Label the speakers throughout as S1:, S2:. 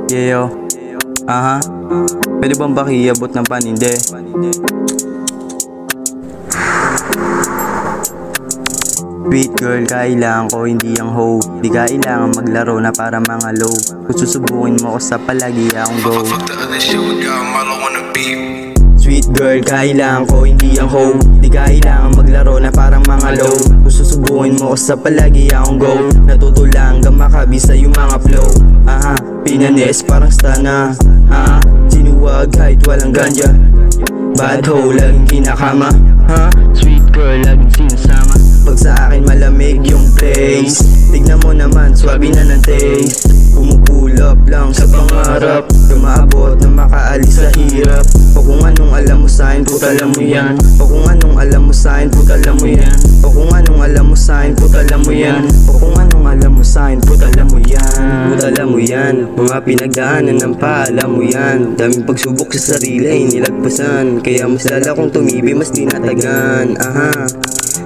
S1: Yeyo. Aha. Pwede bang bakiabot ng paninde? Sweet girl, kailangan ko hindi ang hoe. Di kailangan maglaro na para mga low. Kung susubukin mo ko sa palagi akong go. Sweet girl, kailangan ko hindi ang hoe. Di kailangan maglaro na parang mga low. Kung susubukin mo ko sa palagi akong go. Natutulang hanggang makabisa yung mga flow. Aha, pinanes parang stana. Aha, sinuwag kahit walang ganja. Bad hoe, laging kinakama. Ha, sweet girl, laging sinasama. Pag sa akin malamig yung place, tignan mo naman, swabe na ng taste. Pumupulap lang sa pangarap, lumaabot na makaalis sa hirap. O kung anong alam mo sa'kin, puta alam mo yan. O kung anong alam mo sa'kin, puta alam mo yan. O kung anong alam mo sa'kin, puta alam mo yan. O kung anong alam mo sa'kin, puta alam mo yan. Puta alam mo yan, mga pinagdaanan ng paalam mo yan. Daming pagsubok sa sarili ay nilagpasan, kaya mas lala kong tumibi, mas tinatagan. Aha,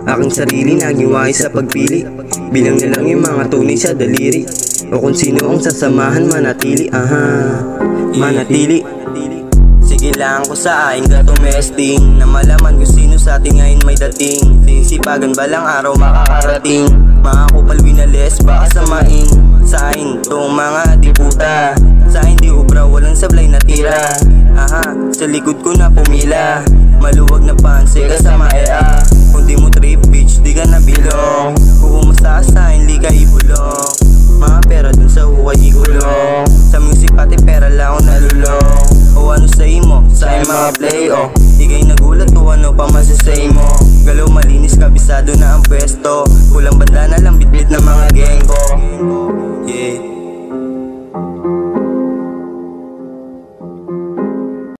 S1: aking sarili naging wais sa pagpili. Bilang na lang yung mga tunay sa daliri. O kung sino ang sasamahan manatili. Aha, manatili. Sige lang ko sa aking katumesting, na malaman kung sino sa ating ngayon may dating. Sisipagan balang araw makakarating. Mga kupal winales baka samain. Sa akin tong mga diputa, sa akin di ubra walang sablay na tira. Aha, sa likod ko na pumila. Maluwag na panse kasama ea. Kung di mo trip bitch di ka nabilong. Kung umasa ka sa'kin di ka ibulong. Mga pera dun sa hukay ikulong. Sa music pati pera lang ako nalulong. O ano say mo, sa'yo mga play oh. Ika'y nagulat o ano pa masasay mo. Galaw malinis kabisado na ang pwesto. Kulang banda na lang bitbit ng mga gang ko.